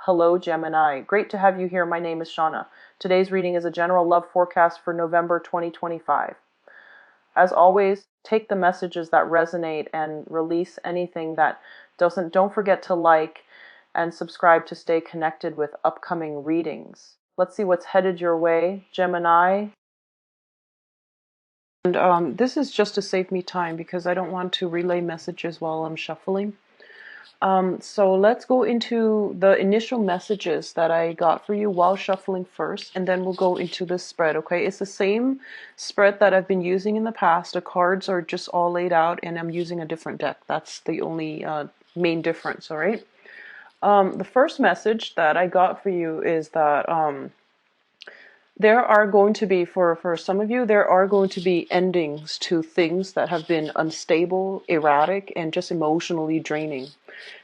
Hello, Gemini. Great to have you here. My name is Shauna. Today's reading is a general love forecast for November 2025. As always, take the messages that resonate and release anything that doesn't. Don't forget to like and subscribe to stay connected with upcoming readings. Let's see what's headed your way, Gemini. And this is just to save me time because I don't want to relay messages while I'm shuffling. So let's go into the initial messages that I got for you while shuffling first, and then we'll go into the spread, okay? It's the same spread that I've been using in the past. The cards are just all laid out, and I'm using a different deck. That's the only main difference, all right? The first message that I got for you is that there are going to be, for some of you, there are going to be endings to things that have been unstable, erratic, and just emotionally draining.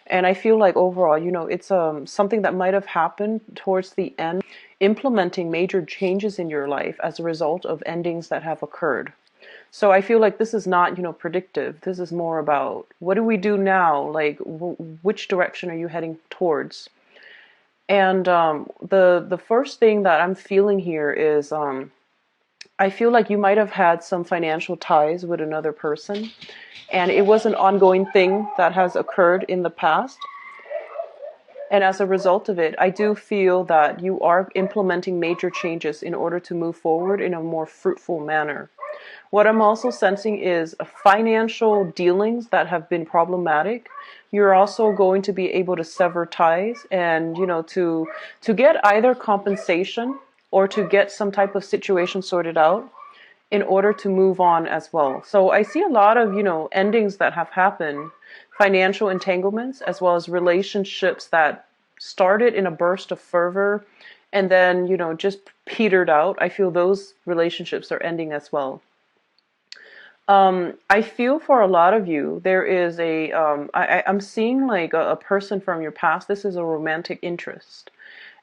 And I feel like overall, it's something that might have happened towards the end, implementing major changes in your life as a result of endings that have occurred. So I feel like this is not, predictive. This is more about what do we do now? Like, which direction are you heading towards? And the first thing that I'm feeling here is I feel like you might have had some financial ties with another person, and it was an ongoing thing that has occurred in the past. And as a result of it, I do feel that you are implementing major changes in order to move forward in a more fruitful manner. What I'm also sensing is financial dealings that have been problematic. You're also going to be able to sever ties and, to get either compensation or to get some type of situation sorted out in order to move on as well. So I see a lot of, endings that have happened, financial entanglements, as well as relationships that started in a burst of fervor and then, just petered out. I feel those relationships are ending as well. I feel for a lot of you, there is I'm seeing like a person from your past. This is a romantic interest.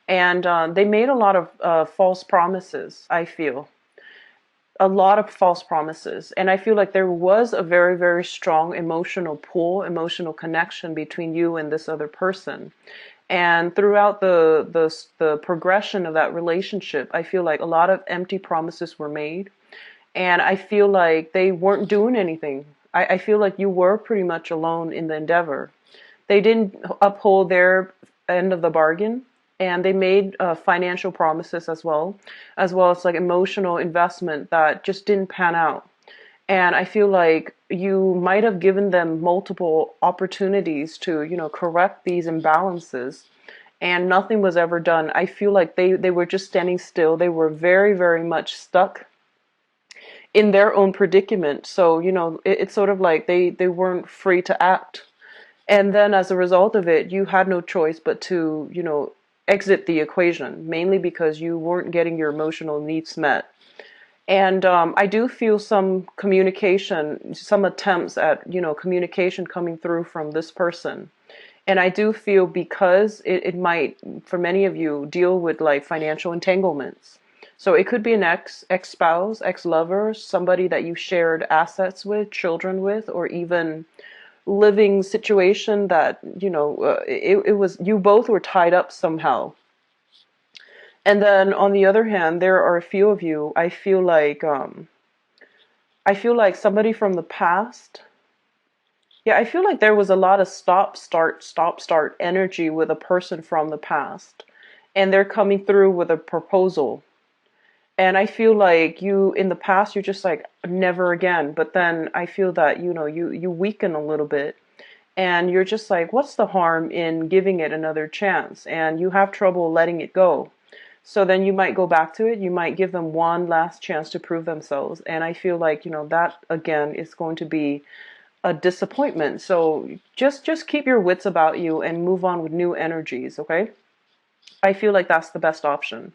And they made a lot of false promises, I feel. A lot of false promises. And I feel like there was a very, very strong emotional pull, emotional connection between you and this other person. And throughout the progression of that relationship, I feel like a lot of empty promises were made. And I feel like they weren't doing anything. I feel like you were pretty much alone in the endeavor. They didn't uphold their end of the bargain, and they made financial promises as well as like emotional investment that just didn't pan out. And I feel like you might have given them multiple opportunities to, correct these imbalances, and nothing was ever done. I feel like they were just standing still. They were very, very much stuck in their own predicament. So, it's sort of like they weren't free to act. And then as a result of it, you had no choice but to, exit the equation, mainly because you weren't getting your emotional needs met. And I do feel some communication, some attempts at, communication coming through from this person. And I do feel because it might, for many of you, deal with like financial entanglements. So it could be an ex-spouse, ex-lover, somebody that you shared assets with, children with, or even living situation that, it was, you both were tied up somehow. And then on the other hand, there are a few of you, I feel like somebody from the past. Yeah, I feel like there was a lot of stop, start energy with a person from the past. And they're coming through with a proposal. And I feel like you, in the past, you're just like, never again. But then I feel that, you weaken a little bit. And you're just like, what's the harm in giving it another chance? And you have trouble letting it go. So then you might go back to it. You might give them one last chance to prove themselves. And I feel like, that, again, is going to be a disappointment. So just keep your wits about you and move on with new energies, okay? I feel like that's the best option.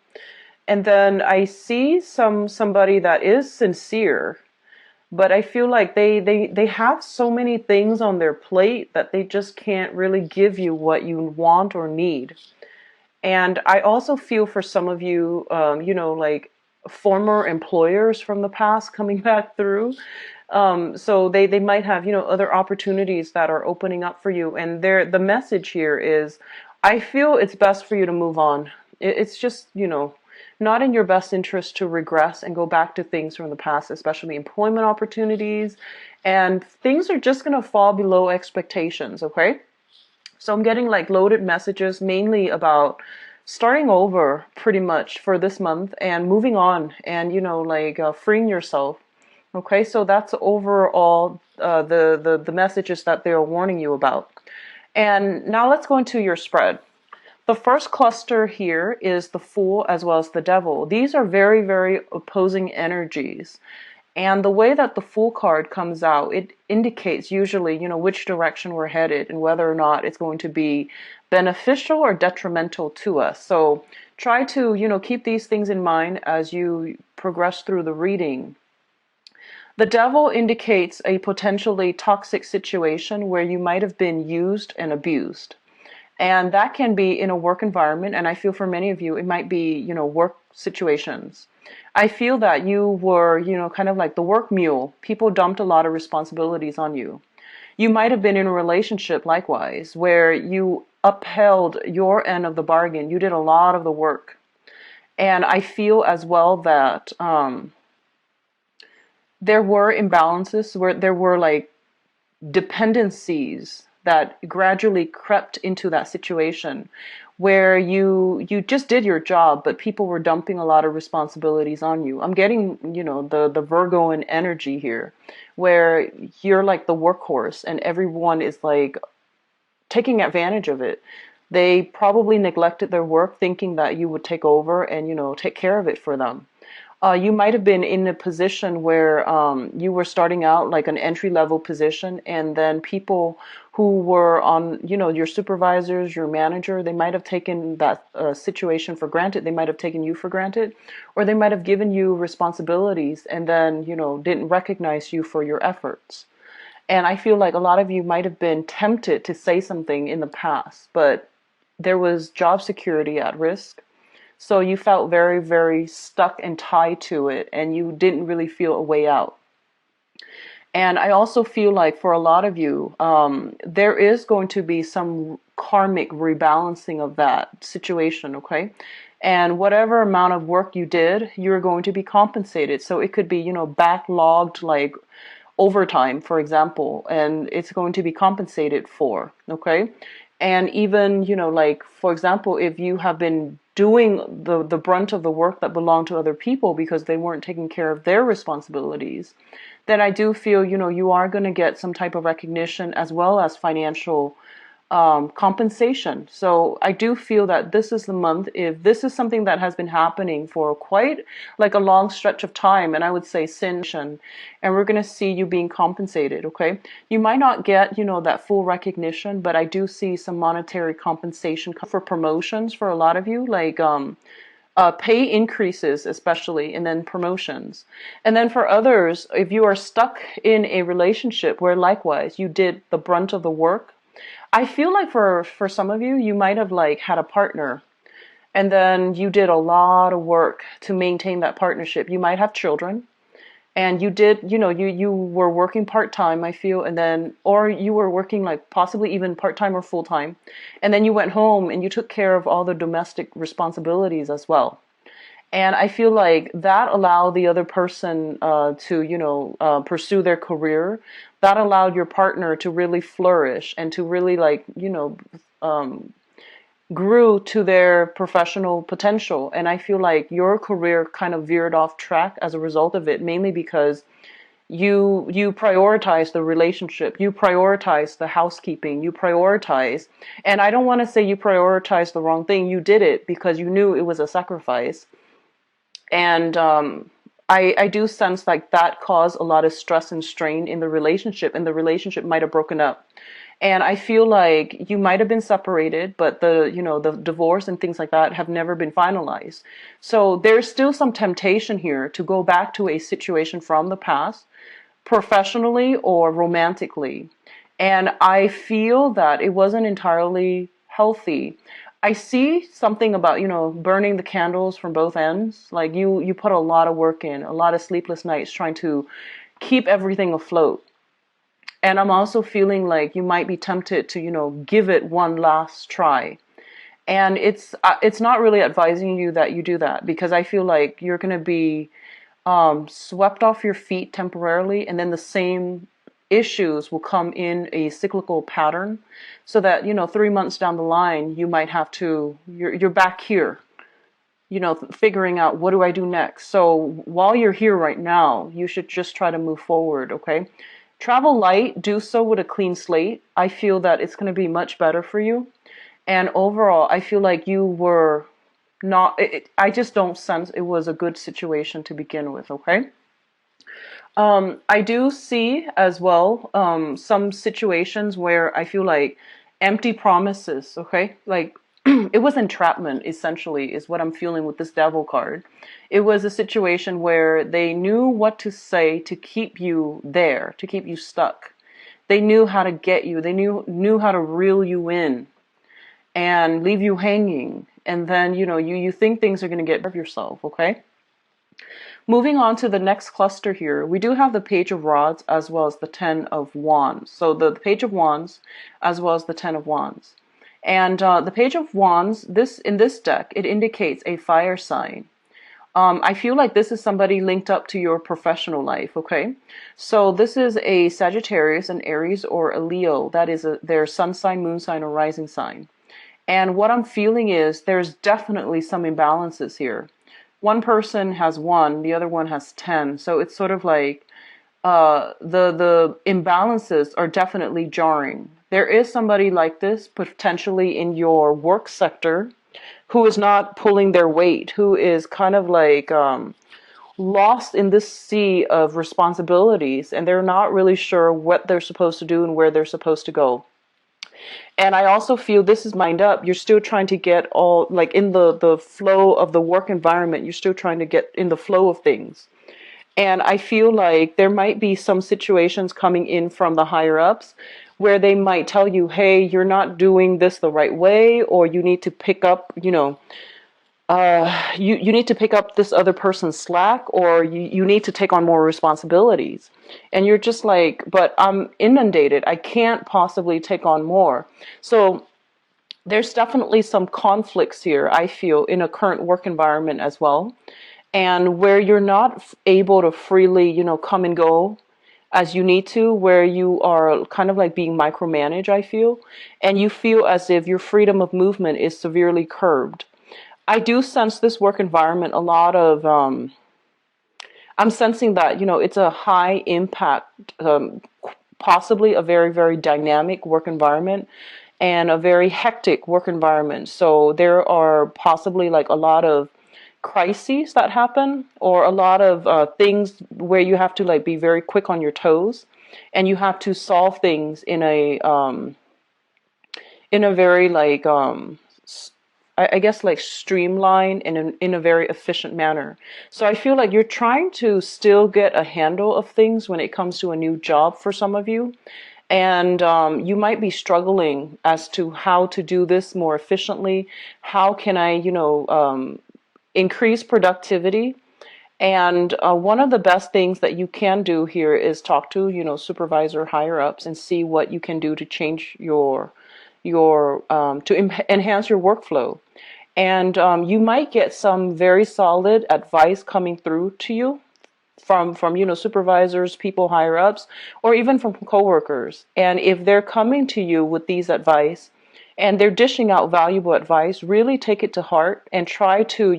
And then I see somebody that is sincere, but I feel like they have so many things on their plate that they just can't really give you what you want or need. And I also feel for some of you, like former employers from the past coming back through. So they might have, other opportunities that are opening up for you. And the message here is, I feel it's best for you to move on. It's just, not in your best interest to regress and go back to things from the past, especially employment opportunities. And things are just going to fall below expectations, okay? So I'm getting like loaded messages mainly about starting over pretty much for this month and moving on and, freeing yourself. Okay, so that's overall the messages that they're warning you about. And now let's go into your spread. The first cluster here is the Fool as well as the Devil. These are very, very opposing energies. And the way that the Fool card comes out, it indicates usually, which direction we're headed and whether or not it's going to be beneficial or detrimental to us. So try to, keep these things in mind as you progress through the reading. The Devil indicates a potentially toxic situation where you might have been used and abused. And that can be in a work environment. And I feel for many of you, it might be, work situations. I feel that you were, kind of like the work mule. People dumped a lot of responsibilities on you. You might have been in a relationship likewise, where you upheld your end of the bargain. You did a lot of the work. And I feel as well that there were imbalances, where there were like dependencies that gradually crept into that situation where you just did your job, but people were dumping a lot of responsibilities on you. I'm getting, the Virgoan energy here, where you're like the workhorse and everyone is like taking advantage of it. They probably neglected their work thinking that you would take over and, take care of it for them. You might have been in a position where you were starting out like an entry level position, and then people who were on, your supervisors, your manager, they might have taken that situation for granted. They might have taken you for granted, or they might have given you responsibilities and then, didn't recognize you for your efforts. And I feel like a lot of you might have been tempted to say something in the past, but there was job security at risk. So you felt very, very stuck and tied to it, and you didn't really feel a way out. And I also feel like for a lot of you, there is going to be some karmic rebalancing of that situation, okay? And whatever amount of work you did, you're going to be compensated. So it could be, backlogged like overtime, for example, and it's going to be compensated for, okay? And even, like, for example, if you have been doing the brunt of the work that belonged to other people because they weren't taking care of their responsibilities, then I do feel, you are going to get some type of recognition as well as financial compensation. So I do feel that this is the month, if this is something that has been happening for quite like a long stretch of time, and I would say since, and we're going to see you being compensated, okay? You might not get, that full recognition, but I do see some monetary compensation for promotions for a lot of you, like pay increases especially, and then promotions. And then for others, if you are stuck in a relationship where likewise you did the brunt of the work, I feel like for some of you, you might have like had a partner and then you did a lot of work to maintain that partnership. You might have children and you did, you were working part-time, I feel, and then, or you were working like possibly even part-time or full-time. And then you went home and you took care of all the domestic responsibilities as well. And I feel like that allowed the other person to, pursue their career. That allowed your partner to really flourish and to really like, grew to their professional potential. And I feel like your career kind of veered off track as a result of it, mainly because you prioritize the relationship, you prioritize the housekeeping, you prioritize, and I don't want to say you prioritize the wrong thing. You did it because you knew it was a sacrifice. And I do sense like that caused a lot of stress and strain in the relationship, and the relationship might have broken up. And I feel like you might have been separated, but the divorce and things like that have never been finalized. So there's still some temptation here to go back to a situation from the past, professionally or romantically. And I feel that it wasn't entirely healthy. I see something about, burning the candles from both ends. Like you put a lot of work in, a lot of sleepless nights trying to keep everything afloat. And I'm also feeling like you might be tempted to, give it one last try. And it's not really advising you that you do that, because I feel like you're going to be swept off your feet temporarily, and then the same issues will come in a cyclical pattern, so that 3 months down the line you might have to you're back here, figuring out, what do I do next? So while you're here right now, you should just try to move forward, okay? Travel light, do so with a clean slate. I feel that it's going to be much better for you. And overall, I feel like you were not, I just don't sense it was a good situation to begin with, okay? I do see as well some situations where I feel like empty promises, okay? Like it was entrapment, essentially, is what I'm feeling with this devil card. It was a situation where they knew what to say to keep you there, to keep you stuck. They knew how to get you. They knew how to reel you in and leave you hanging. And then, you think things are going to get rid of yourself, okay? Moving on to the next cluster here, we do have the Page of Rods as well as the Ten of Wands. So the Page of Wands as well as the Ten of Wands. And the Page of Wands, in this deck, it indicates a fire sign. I feel like this is somebody linked up to your professional life, okay? So this is a Sagittarius, an Aries, or a Leo. That is their sun sign, moon sign, or rising sign. And what I'm feeling is there's definitely some imbalances here. One person has 1, the other one has 10. So it's sort of like the imbalances are definitely jarring. There is somebody like this potentially in your work sector who is not pulling their weight, who is kind of like lost in this sea of responsibilities, and they're not really sure what they're supposed to do and where they're supposed to go. And I also feel this is mind up. You're still trying to get all, like, in the flow of the work environment. You're still trying to get in the flow of things. And I feel like there might be some situations coming in from the higher ups where they might tell you, hey, you're not doing this the right way, or you need to pick up, you need to pick up this other person's slack, or you need to take on more responsibilities. And you're just like, but I'm inundated. I can't possibly take on more. So there's definitely some conflicts here, I feel, in a current work environment as well. And where you're not able to freely, come and go as you need to, where you are kind of like being micromanaged, I feel. And you feel as if your freedom of movement is severely curbed. I do sense this work environment a lot of, I'm sensing that, it's a high impact, possibly a very, very dynamic work environment and a very hectic work environment. So there are possibly like a lot of crises that happen, or a lot of things where you have to like be very quick on your toes, and you have to solve things in a very like I guess like streamlined and in a very efficient manner. So I feel like you're trying to still get a handle of things when it comes to a new job for some of you. And you might be struggling as to how to do this more efficiently. How can I, increase productivity? And one of the best things that you can do here is talk to, supervisor, higher ups, and see what you can do to change enhance your workflow. And you might get some very solid advice coming through to you from supervisors, people higher ups, or even from coworkers. And if they're coming to you with these advice and they're dishing out valuable advice, really take it to heart and try to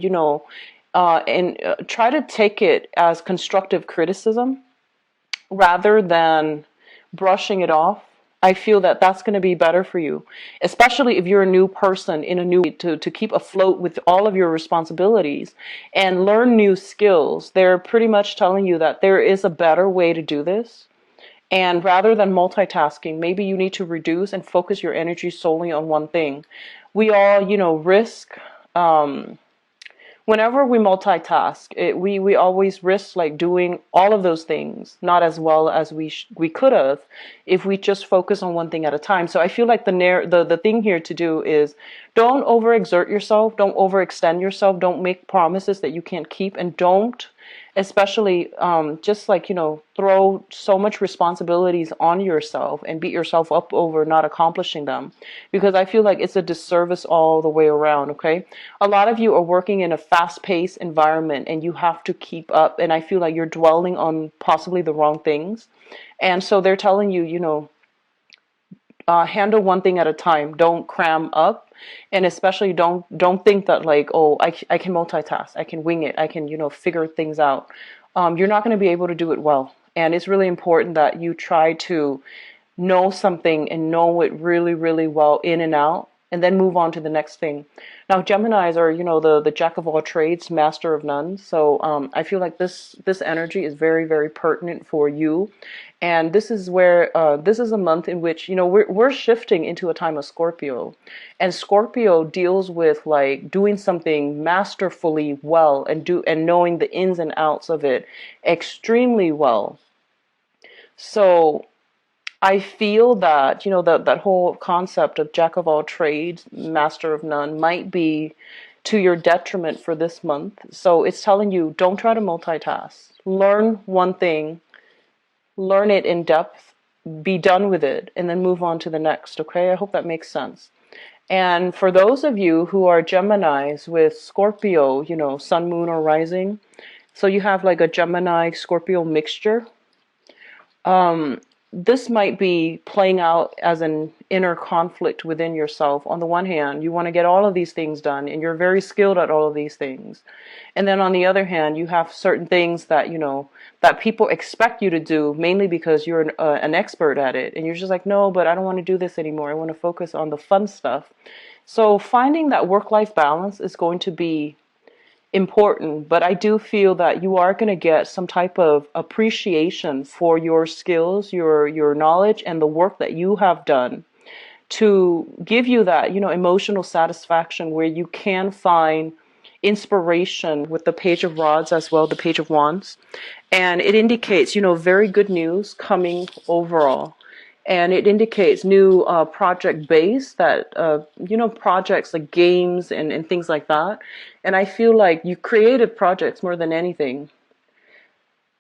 try to take it as constructive criticism rather than brushing it off. I feel that that's going to be better for you, especially if you're a new person in a new to keep afloat with all of your responsibilities and learn new skills. They're pretty much telling you that there is a better way to do this. And rather than multitasking, maybe you need to reduce and focus your energy solely on one thing. We all, risk, whenever we multitask, we always risk like doing all of those things not as well as we could have if we just focus on one thing at a time. So I feel like the thing here to do is don't overexert yourself, don't overextend yourself, don't make promises that you can't keep, and don't especially just like, throw so much responsibilities on yourself and beat yourself up over not accomplishing them, because I feel like it's a disservice all the way around. Okay, a lot of you are working in a fast-paced environment and you have to keep up, and I feel like you're dwelling on possibly the wrong things. And so they're telling you, handle one thing at a time. Don't cram up, and especially don't think that like, oh, I can multitask, I can wing it, I can figure things out. You're not going to be able to do it well, and it's really important that you try to know something and know it really, really well in and out, and then move on to the next thing. Now, Geminis are, the jack of all trades, master of none. So I feel like this energy is very, very pertinent for you. And this is where this is a month in which we're shifting into a time of Scorpio, and Scorpio deals with like doing something masterfully well and knowing the ins and outs of it extremely well. So I feel that, that whole concept of jack of all trades, master of none might be to your detriment for this month. So it's telling you, don't try to multitask. Learn one thing, learn it in depth, be done with it, and then move on to the next. Okay, I hope that makes sense. And for those of you who are Geminis with Scorpio, sun, moon, or rising, so you have like a Gemini Scorpio mixture. This might be playing out as an inner conflict within yourself. On the one hand, you want to get all of these things done, and you're very skilled at all of these things. And then on the other hand, you have certain things that, that people expect you to do, mainly because you're an expert at it. And you're just like, no, but I don't want to do this anymore. I want to focus on the fun stuff. So finding that work-life balance is going to be important, but I do feel that you are going to get some type of appreciation for your skills, your knowledge, and the work that you have done to give you that, emotional satisfaction where you can find inspiration with the Page of Rods as well, the Page of Wands. And it indicates, very good news coming overall. And it indicates new project base that, projects like games and things like that. And I feel like you created projects more than anything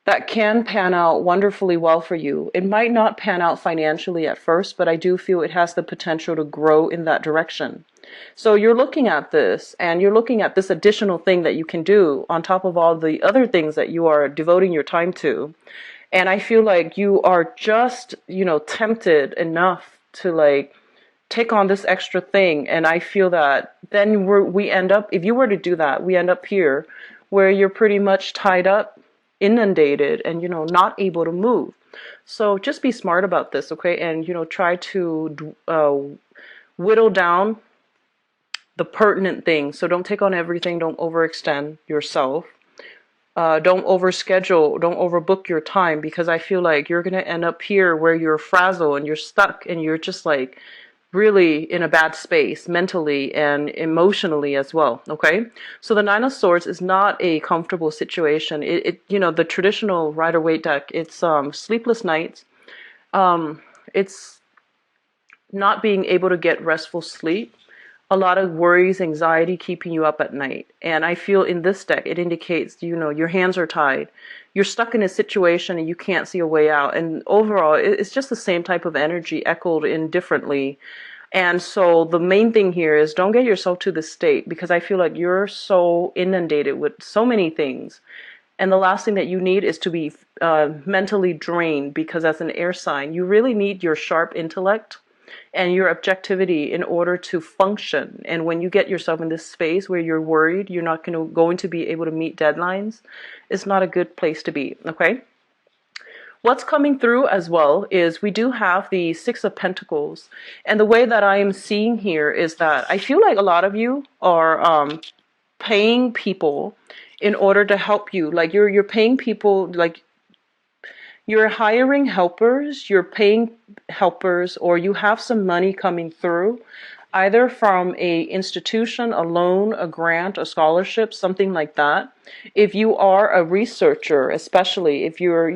that can pan out wonderfully well for you. It might not pan out financially at first, but I do feel it has the potential to grow in that direction. So you're looking at this, and you're looking at this additional thing that you can do on top of all the other things that you are devoting your time to. And I feel like you are just, tempted enough to like take on this extra thing. And I feel that then we end up, if you were to do that, we end up here where you're pretty much tied up, inundated, and, not able to move. So just be smart about this, okay? And, try to whittle down the pertinent things. So don't take on everything. Don't overextend yourself. Don't overschedule, don't overbook your time, because I feel like you're going to end up here where you're frazzled and you're stuck and you're just like really in a bad space mentally and emotionally as well. Okay. So the Nine of Swords is not a comfortable situation. The traditional Rider-Waite deck, it's sleepless nights. It's not being able to get restful sleep. A lot of worries, anxiety keeping you up at night. And I feel in this deck, it indicates, your hands are tied. You're stuck in a situation and you can't see a way out. And overall, it's just the same type of energy echoed in differently. And so the main thing here is don't get yourself to this state, because I feel like you're so inundated with so many things. And the last thing that you need is to be mentally drained, because as an air sign, you really need your sharp intellect and your objectivity in order to function. And when you get yourself in this space where you're worried you're not going to be able to meet deadlines, it's not a good place to be. Okay. What's coming through as well is we do have the Six of Pentacles. And the way that I am seeing here is that I feel like a lot of you are paying people in order to help you. Like you're paying people, like you're hiring helpers, you're paying helpers, or you have some money coming through, either from a institution, a loan, a grant, a scholarship, something like that. If you are a researcher, especially if you're,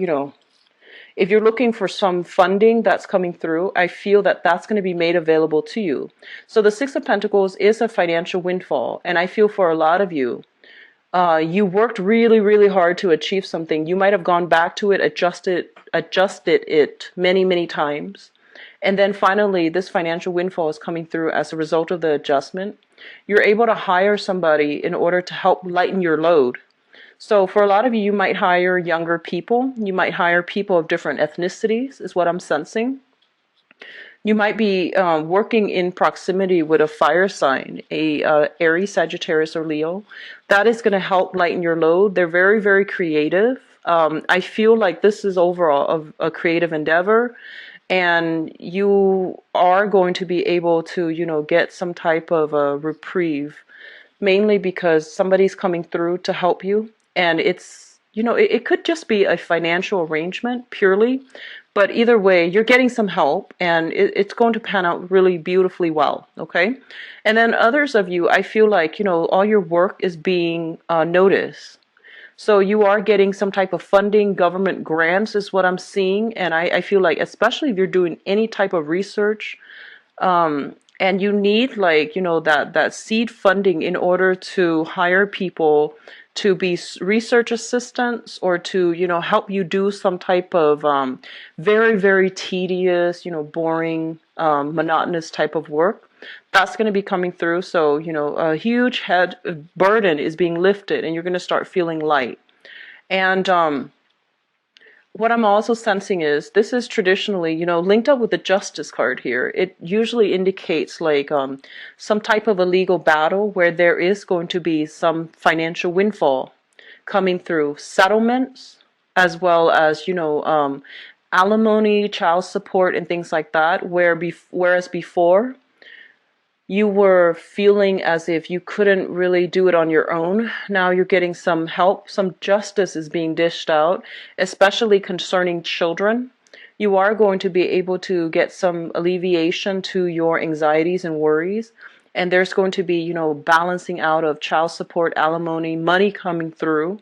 if you're looking for some funding that's coming through, I feel that that's going to be made available to you. So the Six of Pentacles is a financial windfall. And I feel for a lot of you, You worked really, really hard to achieve something. You might have gone back to it, adjusted it many, many times. And then finally, this financial windfall is coming through as a result of the adjustment. You're able to hire somebody in order to help lighten your load. So for a lot of you, you might hire younger people. You might hire people of different ethnicities, is what I'm sensing. You might be working in proximity with a fire sign, a Aries, Sagittarius, or Leo. That is going to help lighten your load. They're very, very creative. I feel like this is overall a creative endeavor, and you are going to be able to, get some type of a reprieve, mainly because somebody's coming through to help you. And it's, it could just be a financial arrangement purely, but either way, you're getting some help, and it's going to pan out really beautifully well, okay? And then others of you, I feel like, all your work is being noticed. So you are getting some type of funding, government grants is what I'm seeing. And I feel like, especially if you're doing any type of research, and you need, like, that seed funding in order to hire people to be research assistants, or to, help you do some type of very, very tedious, boring, monotonous type of work. That's going to be coming through. So, a huge head burden is being lifted, and you're going to start feeling light. And what I'm also sensing is this is traditionally, linked up with the Justice card here. It usually indicates like some type of a legal battle where there is going to be some financial windfall coming through, settlements, as well as, alimony, child support, and things like that. Whereas before, you were feeling as if you couldn't really do it on your own. Now you're getting some help. Some justice is being dished out, especially concerning children. You are going to be able to get some alleviation to your anxieties and worries. And there's going to be, balancing out of child support, alimony, money coming through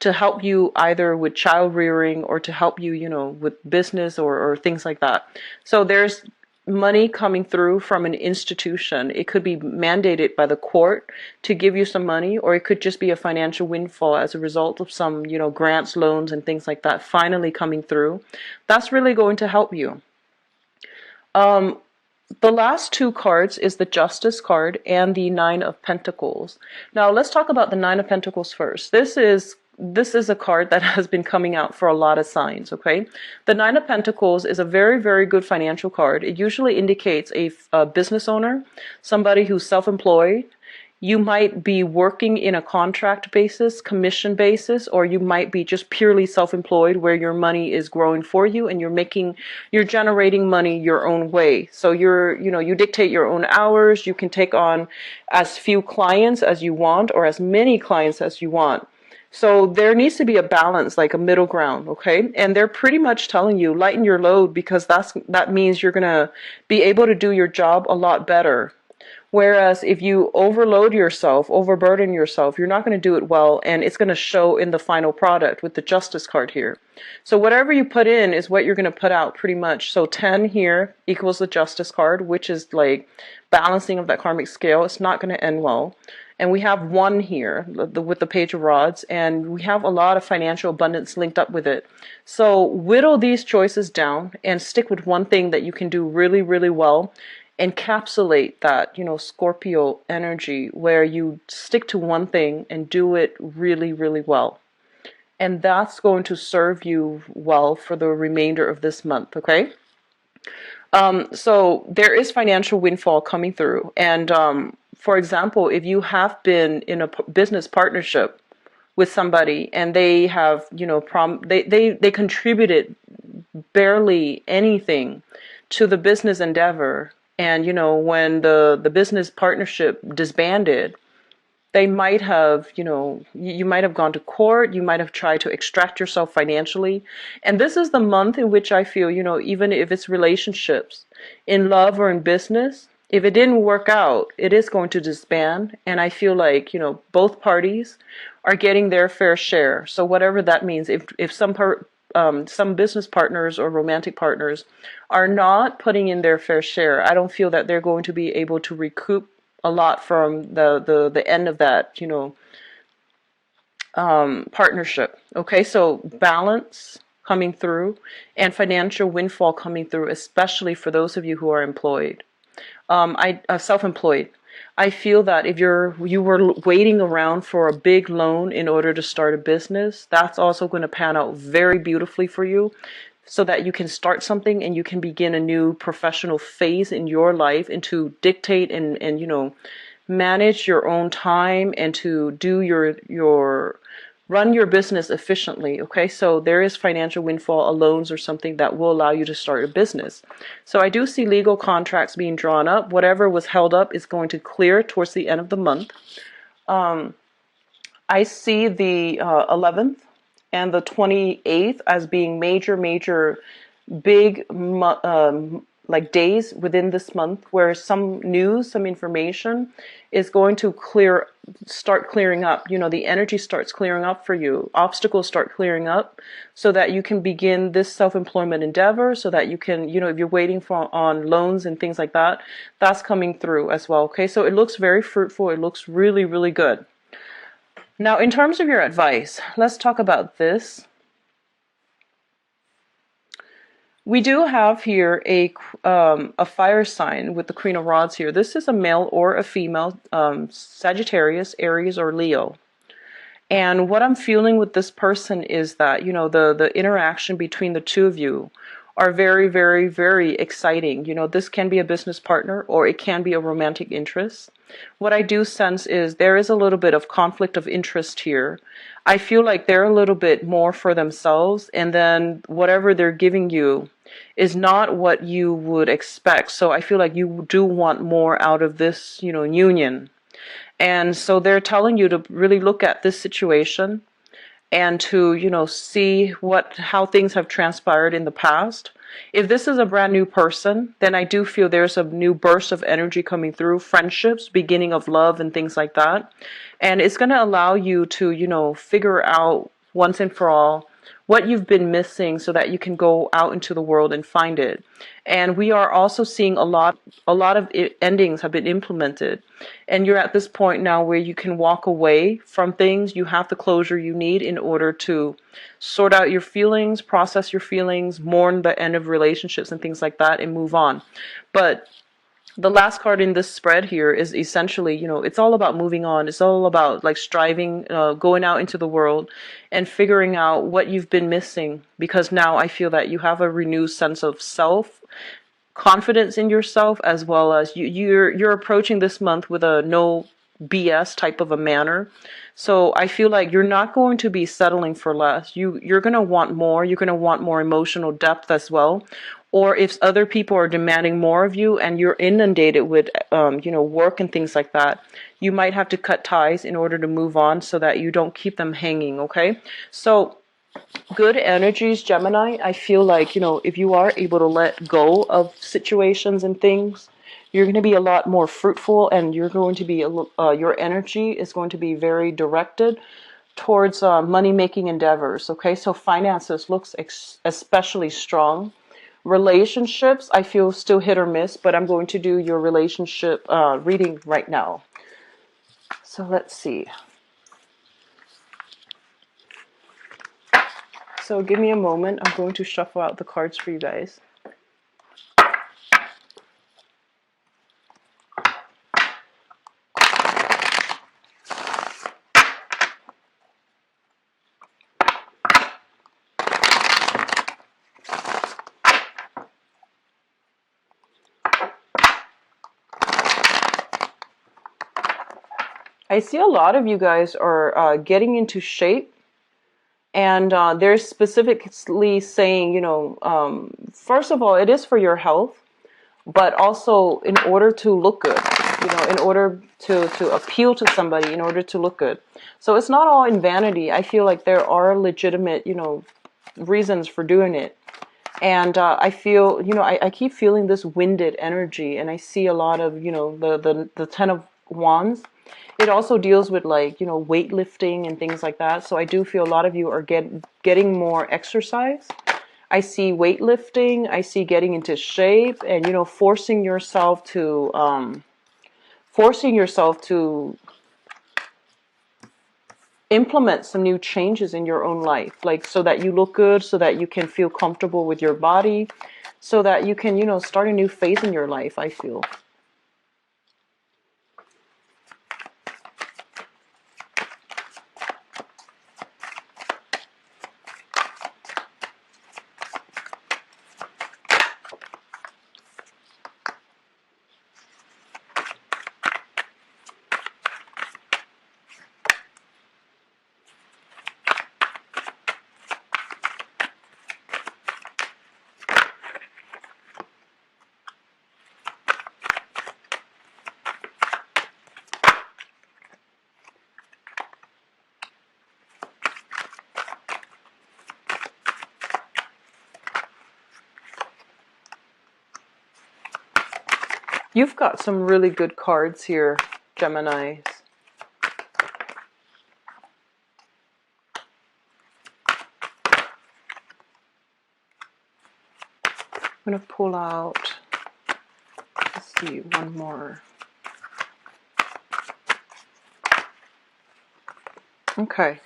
to help you either with child rearing, or to help you, with business, or things like that. So there's money coming through from an institution. It could be mandated by the court to give you some money, or it could just be a financial windfall as a result of some, grants, loans, and things like that finally coming through. That's really going to help you. The last two cards is the Justice card and the Nine of Pentacles. Now let's talk about the Nine of Pentacles first. This is a card that has been coming out for a lot of signs, okay? The Nine of Pentacles is a very, very good financial card. It usually indicates a business owner, somebody who's self-employed. You might be working in a contract basis, commission basis, or you might be just purely self-employed where your money is growing for you and you're generating money your own way. So you dictate your own hours. You can take on as few clients as you want, or as many clients as you want. So there needs to be a balance, like a middle ground, okay? And they're pretty much telling you, lighten your load, because that means you're going to be able to do your job a lot better. Whereas if you overload yourself, overburden yourself, you're not going to do it well, and it's going to show in the final product with the Justice card here. So whatever you put in is what you're going to put out, pretty much. So 10 here equals the Justice card, which is like balancing of that karmic scale. It's not going to end well. And we have 1 here with the Page of Rods, and we have a lot of financial abundance linked up with it. So whittle these choices down and stick with one thing that you can do really, really well. Encapsulate that, Scorpio energy, where you stick to one thing and do it really, really well. And that's going to serve you well for the remainder of this month, okay? So there is financial windfall coming through. And for example, if you have been in a business partnership with somebody and they have, they contributed barely anything to the business endeavor, and, when the business partnership disbanded, they might have, you might have gone to court, you might have tried to extract yourself financially. And this is the month in which I feel, even if it's relationships, in love or in business, if it didn't work out, it is going to disband. And I feel like, both parties are getting their fair share. So whatever that means, if some business partners or romantic partners are not putting in their fair share, I don't feel that they're going to be able to recoup a lot from the end of that, partnership. Okay, so balance coming through and financial windfall coming through, especially for those of you who are employed. I self-employed. I feel that if you were waiting around for a big loan in order to start a business, that's also going to pan out very beautifully for you, so that you can start something and you can begin a new professional phase in your life, and to dictate and manage your own time, and to do your run your business efficiently. Okay, so there is financial windfall, a loans or something that will allow you to start a business. So I do see legal contracts being drawn up. Whatever was held up is going to clear towards the end of the month. I see the 11th and the 28th as being major big like days within this month, where some news, some information is going to start clearing up. The energy starts clearing up for you. Obstacles start clearing up, so that you can begin this self-employment endeavor, so that you can, if you're waiting for on loans and things like that, that's coming through as well. Okay, so it looks very fruitful. It looks really, really good. Now, in terms of your advice, let's talk about this. We do have here a fire sign with the Queen of Rods here. This is a male or a female, Sagittarius, Aries, or Leo. And what I'm feeling with this person is that, the interaction between the two of you are very, very, very exciting. This can be a business partner, or it can be a romantic interest. What I do sense is there is a little bit of conflict of interest here. I feel like they're a little bit more for themselves, and then whatever they're giving you is not what you would expect. So I feel like you do want more out of this, union. And so they're telling you to really look at this situation, and to, see how things have transpired in the past. If this is a brand new person, then I do feel there's a new burst of energy coming through, friendships, beginning of love and things like that. And it's going to allow you to, figure out once and for all what you've been missing, so that you can go out into the world and find it. And we are also seeing a lot of endings have been implemented. And you're at this point now where you can walk away from things. You have the closure you need in order to sort out your feelings, process your feelings, mourn the end of relationships and things like that, and move on. But the last card in this spread here is essentially, it's all about moving on. It's all about like striving, going out into the world and figuring out what you've been missing. Because now I feel that you have a renewed sense of self, confidence in yourself, as well as you're approaching this month with a no BS type of a manner. So I feel like you're not going to be settling for less. You're going to want more. You're going to want more emotional depth as well. Or if other people are demanding more of you and you're inundated with, work and things like that, you might have to cut ties in order to move on, so that you don't keep them hanging. Okay. So good energies, Gemini. I feel like, if you are able to let go of situations and things, you're going to be a lot more fruitful, and you're going to be, your energy is going to be very directed towards money-making endeavors. Okay, so finances looks especially strong. Relationships, I feel still hit or miss, but I'm going to do your relationship reading right now. So let's see. So give me a moment. I'm going to shuffle out the cards for you guys. I see a lot of you guys are getting into shape. And they're specifically saying, first of all, it is for your health, but also in order to look good, in order to appeal to somebody, in order to look good. So it's not all in vanity. I feel like there are legitimate, reasons for doing it. And I feel, I keep feeling this winded energy, and I see a lot of, the Ten of Wands. It also deals with like, weightlifting and things like that. So I do feel a lot of you are getting more exercise. I see weightlifting. I see getting into shape, and, forcing yourself to implement some new changes in your own life, like so that you look good, so that you can feel comfortable with your body, so that you can, start a new phase in your life, I feel. You've got some really good cards here, Geminis. I'm going to pull out, let's see, one more. Okay.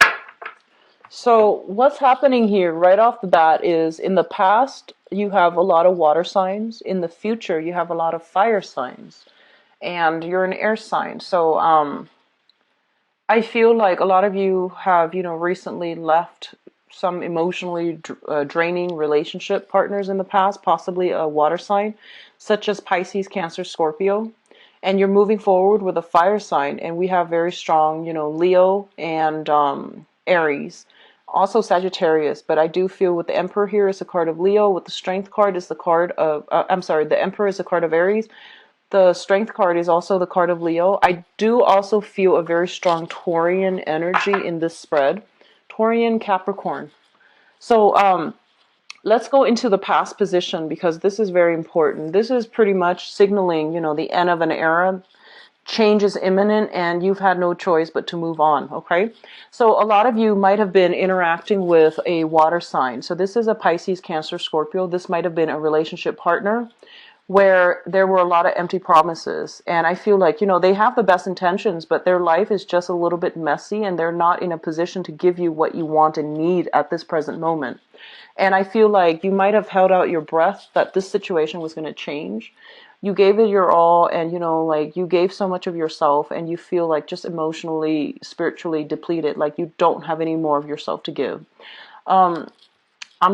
So what's happening here right off the bat is, in the past, you have a lot of water signs. In the future, you have a lot of fire signs. And you're an air sign. So I feel like a lot of you have, recently left some emotionally draining relationship partners in the past, possibly a water sign, such as Pisces, Cancer, Scorpio. And you're moving forward with a fire sign. And we have very strong, Leo and Aries. Also Sagittarius, but I do feel with the Emperor here is a card of Leo, with the Strength card is the card of, the Emperor is a card of Aries. The Strength card is also the card of Leo. I do also feel a very strong Taurian energy in this spread. Taurian Capricorn. So let's go into the past position, because this is very important. This is pretty much signaling, the end of an era. Change is imminent and you've had no choice but to move on, okay? So a lot of you might have been interacting with a water sign. So this is a Pisces, Cancer, Scorpio. This might have been a relationship partner where there were a lot of empty promises. And I feel like, they have the best intentions, but their life is just a little bit messy and they're not in a position to give you what you want and need at this present moment. And I feel like you might have held out your breath that this situation was going to change. You gave it your all, and you gave so much of yourself, and you feel like just emotionally, spiritually depleted, like you don't have any more of yourself to give. I'm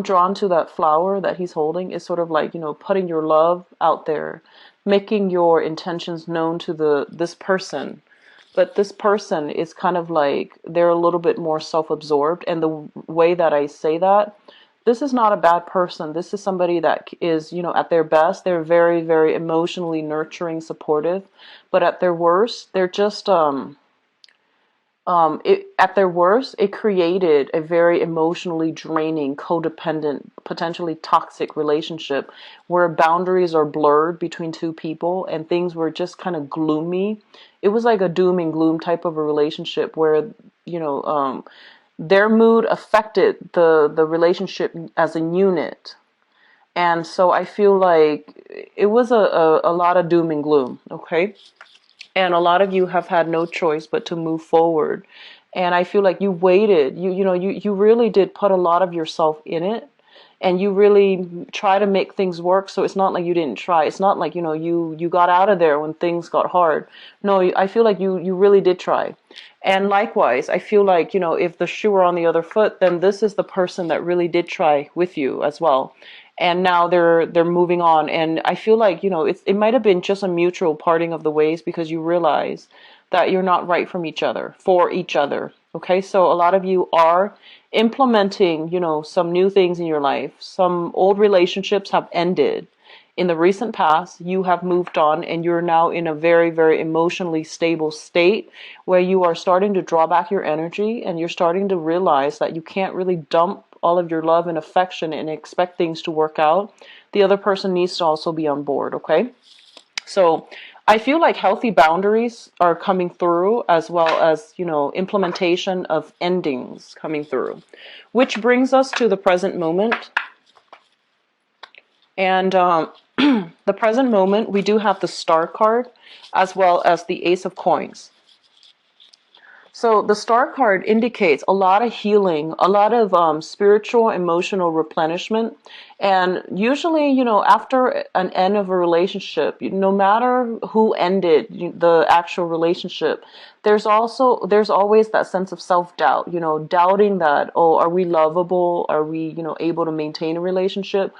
drawn to that flower that he's holding. It's sort of like, putting your love out there, making your intentions known to this person. But this person is kind of like, they're a little bit more self-absorbed. And the way that I say that, this is not a bad person. This is somebody that is, at their best, they're very, very emotionally nurturing, supportive. But at their worst, they're just, at their worst, it created a very emotionally draining, codependent, potentially toxic relationship where boundaries are blurred between two people and things were just kind of gloomy. It was like a doom and gloom type of a relationship where, their mood affected the relationship as a unit. And so I feel like it was a lot of doom and gloom, okay? And a lot of you have had no choice but to move forward. And I feel like you waited. You really did put a lot of yourself in it. And you really try to make things work. So it's not like you didn't try. It's not like, you got out of there when things got hard. No, I feel like you really did try. And likewise, I feel like, if the shoe were on the other foot, then this is the person that really did try with you as well. And now they're moving on. And I feel like, it might have been just a mutual parting of the ways because you realize that you're not right from each other, for each other. Okay, so a lot of you are implementing, some new things in your life. Some old relationships have ended. In the recent past, you have moved on and you're now in a very, very emotionally stable state where you are starting to draw back your energy and you're starting to realize that you can't really dump all of your love and affection and expect things to work out. The other person needs to also be on board, okay? So I feel like healthy boundaries are coming through, as well as, implementation of endings coming through, which brings us to the present moment. And the present moment, we do have the Star card as well as the Ace of Coins. So the star card indicates a lot of healing, a lot of spiritual, emotional replenishment. And usually, after an end of a relationship, no matter who ended the actual relationship, there's always that sense of self-doubt, doubting that, oh, are we lovable? Are we, able to maintain a relationship?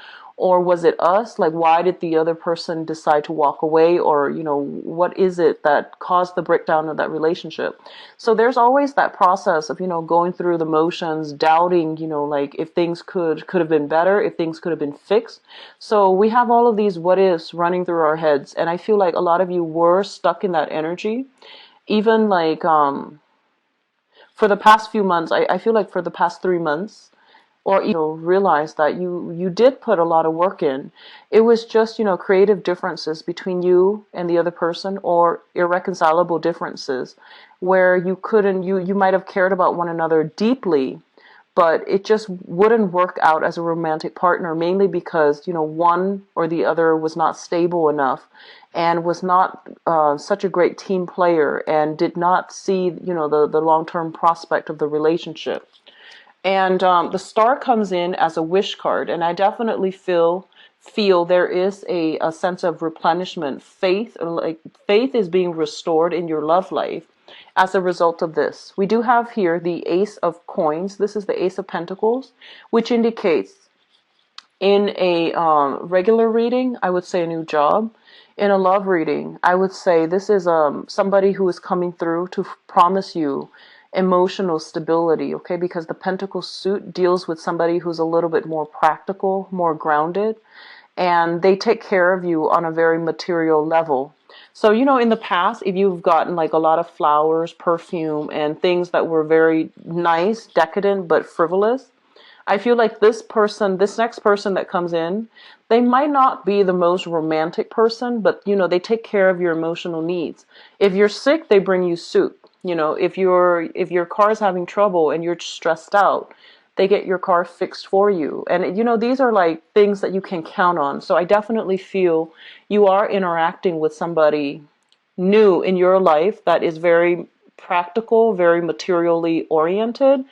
Or was it us? Like, why did the other person decide to walk away? Or, what is it that caused the breakdown of that relationship? So there's always that process of, going through the motions, doubting, like if things could have been better, if things could have been fixed. So we have all of these what ifs running through our heads. And I feel like a lot of you were stuck in that energy. Even like for the past few months, I feel like for the past 3 months, or realize that you did put a lot of work in. It was just, creative differences between you and the other person, or irreconcilable differences where you might have cared about one another deeply, but it just wouldn't work out as a romantic partner, mainly because, one or the other was not stable enough and was not such a great team player and did not see, the long-term prospect of the relationship. And the star comes in as a wish card, and I definitely feel there is a sense of replenishment. Faith is being restored in your love life as a result of this. We do have here the Ace of Coins. This is the Ace of Pentacles, which indicates in a regular reading, I would say a new job. In a love reading, I would say this is somebody who is coming through to promise you emotional stability, okay? Because the Pentacle suit deals with somebody who's a little bit more practical, more grounded, and they take care of you on a very material level. So, in the past, if you've gotten like a lot of flowers, perfume, and things that were very nice, decadent, but frivolous, I feel like this next person that comes in, they might not be the most romantic person, but they take care of your emotional needs. If you're sick, they bring you soup. If your car is having trouble and you're stressed out, they get your car fixed for you. And these are like things that you can count on. So I definitely feel you are interacting with somebody new in your life that is very practical, very materially oriented,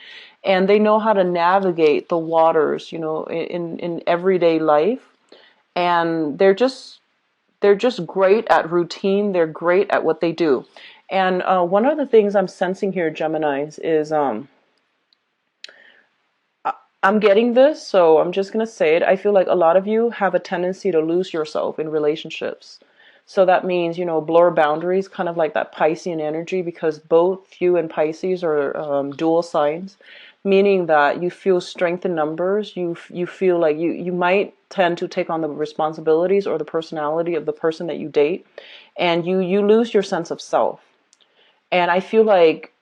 and they know how to navigate the waters, in everyday life. And they're just great at routine. They're great at what they do. And one of the things I'm sensing here, Geminis, is I'm getting this, so I'm just going to say it. I feel like a lot of you have a tendency to lose yourself in relationships. So that means, blur boundaries, kind of like that Piscean energy, because both you and Pisces are dual signs, meaning that you feel strength in numbers. You feel like you might tend to take on the responsibilities or the personality of the person that you date, and you lose your sense of self. And I feel like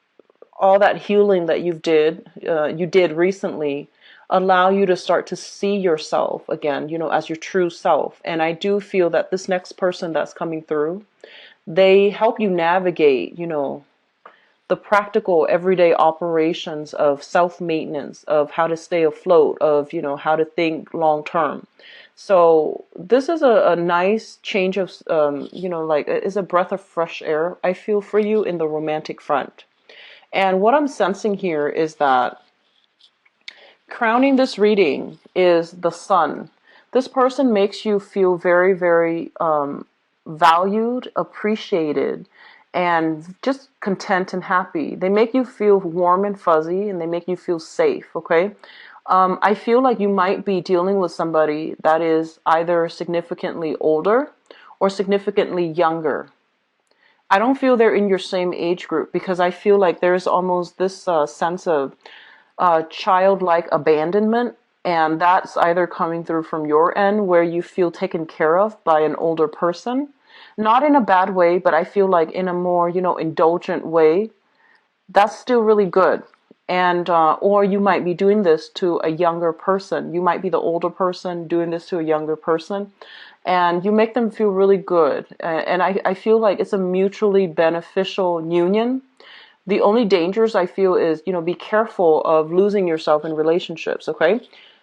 all that healing that you did recently allow you to start to see yourself again, as your true self. And I do feel that this next person that's coming through, they help you navigate, the practical everyday operations of self-maintenance, of how to stay afloat, of, how to think long term. So this is a nice change of, like is a breath of fresh air, I feel, for you in the romantic front. And what I'm sensing here is that crowning this reading is the sun. This person makes you feel very, very valued, appreciated, and just content and happy. They make you feel warm and fuzzy, and they make you feel safe, okay? I feel like you might be dealing with somebody that is either significantly older or significantly younger. I don't feel they're in your same age group, because I feel like there's almost this sense of childlike abandonment, and that's either coming through from your end where you feel taken care of by an older person, not in a bad way, but I feel like in a more, indulgent way. That's still really good. And or you might be doing this to a younger person. You might be the older person doing this to a younger person, and you make them feel really good. And I feel like it's a mutually beneficial union. The only dangers I feel is, be careful of losing yourself in relationships, okay?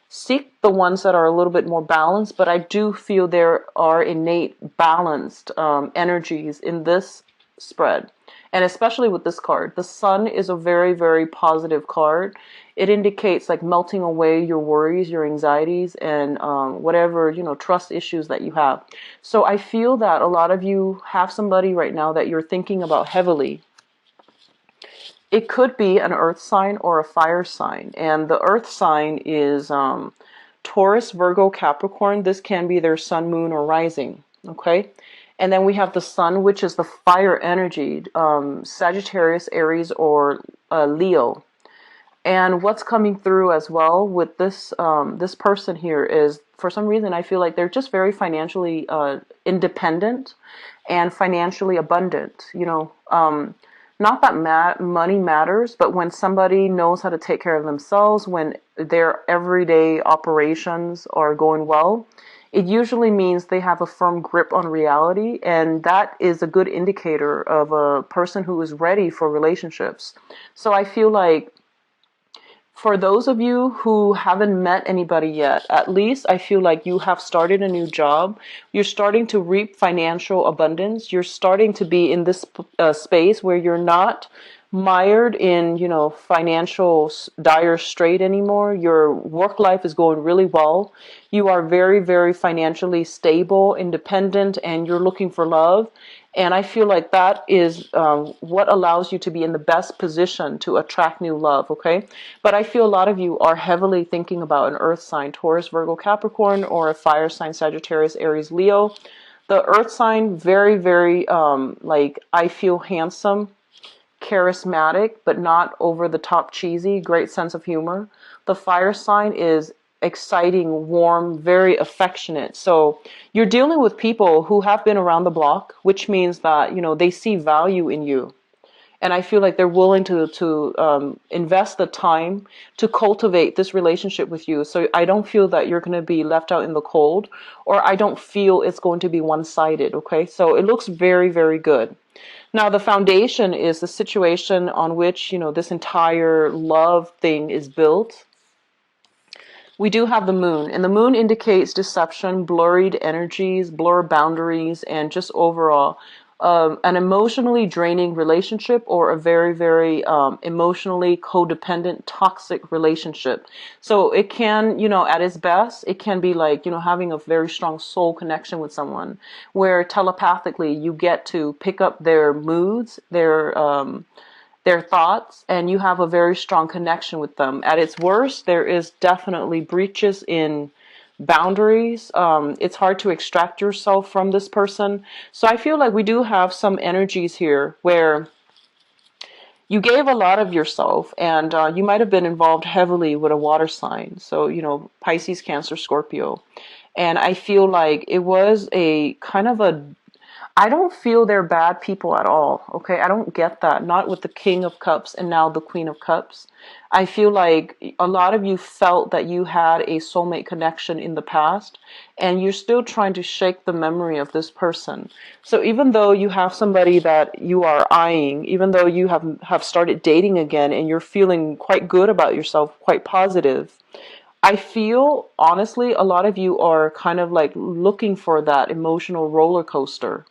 Seek the ones that are a little bit more balanced, but I do feel there are innate balanced energies in this spread. And especially with this card, the sun is a very, very positive card. It indicates like melting away your worries, your anxieties, and whatever, trust issues that you have. So I feel that a lot of you have somebody right now that you're thinking about heavily. It could be an earth sign or a fire sign. And the earth sign is Taurus, Virgo, Capricorn. This can be their sun, moon, or rising. Okay. And then we have the sun, which is the fire energy, Sagittarius, Aries, or Leo. And what's coming through as well with this person here is, for some reason, I feel like they're just very financially independent and financially abundant. Not that money matters, but when somebody knows how to take care of themselves, when their everyday operations are going well, it usually means they have a firm grip on reality, and that is a good indicator of a person who is ready for relationships. So I feel like for those of you who haven't met anybody yet, at least I feel like you have started a new job. You're starting to reap financial abundance. You're starting to be in this space where you're not mired in, financial dire strait anymore. Your work life is going really well. You are very, very financially stable, independent, and you're looking for love. And I feel like that is what allows you to be in the best position to attract new love, okay? But I feel a lot of you are heavily thinking about an earth sign, Taurus, Virgo, Capricorn, or a fire sign, Sagittarius, Aries, Leo. The earth sign, very, very, I feel handsome, charismatic, but not over the top cheesy, great sense of humor. The fire sign is exciting, warm, very affectionate. So you're dealing with people who have been around the block, which means that, they see value in you. And I feel like they're willing to invest the time to cultivate this relationship with you. So I don't feel that you're going to be left out in the cold, or I don't feel it's going to be one-sided, okay? So it looks very, very good. Now, the foundation is the situation on which, this entire love thing is built. We do have the moon, and the moon indicates deception, blurred energies, blur boundaries, and just overall an emotionally draining relationship, or a very, very emotionally codependent, toxic relationship. So it can, at its best, it can be like, having a very strong soul connection with someone, where telepathically you get to pick up their moods, their thoughts, and you have a very strong connection with them. At its worst, there is definitely breaches in boundaries. It's hard to extract yourself from this person. So I feel like we do have some energies here where you gave a lot of yourself, and you might have been involved heavily with a water sign. So, Pisces, Cancer, Scorpio. And I feel like it was a kind of I don't feel they're bad people at all, okay? I don't get that. Not with the King of Cups and now the Queen of Cups. I feel like a lot of you felt that you had a soulmate connection in the past, and you're still trying to shake the memory of this person. So even though you have somebody that you are eyeing, even though you have started dating again and you're feeling quite good about yourself, quite positive, I feel, honestly, a lot of you are kind of like looking for that emotional roller coaster.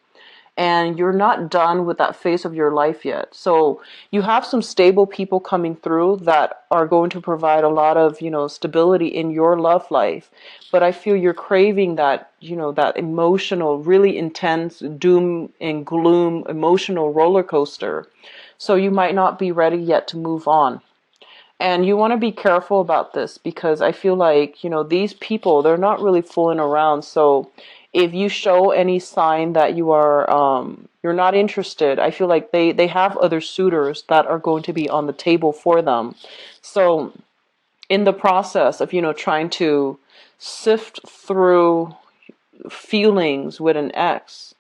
And you're not done with that phase of your life yet. So you have some stable people coming through that are going to provide a lot of, stability in your love life. But I feel you're craving that, that emotional, really intense doom and gloom emotional roller coaster. So you might not be ready yet to move on. And you want to be careful about this, because I feel like, these people, they're not really fooling around. So if you show any sign that you're not interested, I feel like they have other suitors that are going to be on the table for them. So in the process of, trying to sift through feelings with an ex,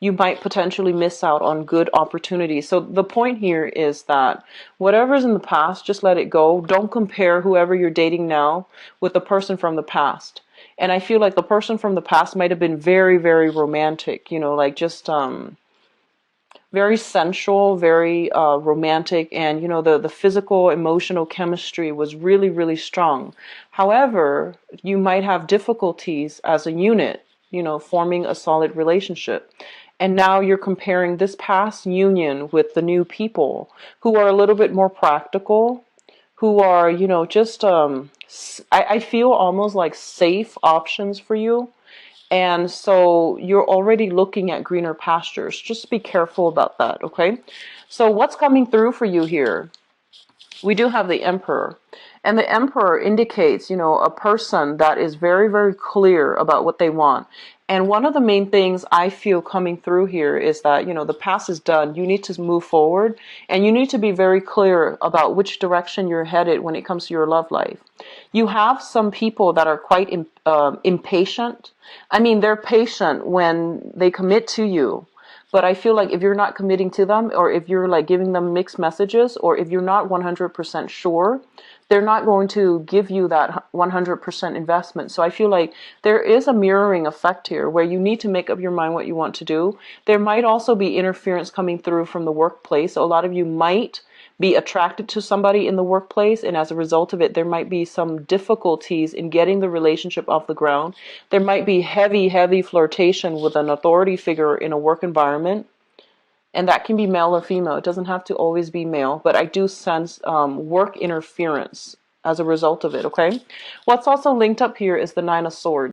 you might potentially miss out on good opportunities. So the point here is that whatever's in the past, just let it go. Don't compare whoever you're dating now with the person from the past. And I feel like the person from the past might have been very, very romantic, like just very sensual, very romantic, and the physical, emotional chemistry was really, really strong. However, you might have difficulties as a unit, forming a solid relationship. And now you're comparing this past union with the new people who are a little bit more practical, who are, you know, just, I feel almost like safe options for you. And so you're already looking at greener pastures. Just be careful about that, okay? So what's coming through for you here? We do have the Emperor. And the Emperor indicates, you know, a person that is very, very clear about what they want. And one of the main things I feel coming through here is that, you know, the past is done. You need to move forward, and you need to be very clear about which direction you're headed when it comes to your love life. You have some people that are quite impatient. I mean, they're patient when they commit to you. But I feel like if you're not committing to them, or if you're like giving them mixed messages, or if you're not 100% sure, they're not going to give you that 100% investment. So I feel like there is a mirroring effect here where you need to make up your mind what you want to do. There might also be interference coming through from the workplace. So a lot of you might be attracted to somebody in the workplace, and as a result of it, there might be some difficulties in getting the relationship off the ground. There might be heavy flirtation with an authority figure in a work environment, and that can be male or female. It doesn't have to always be male, but I do sense work interference as a result of it, okay? What's also linked up here is the Nine of Swords.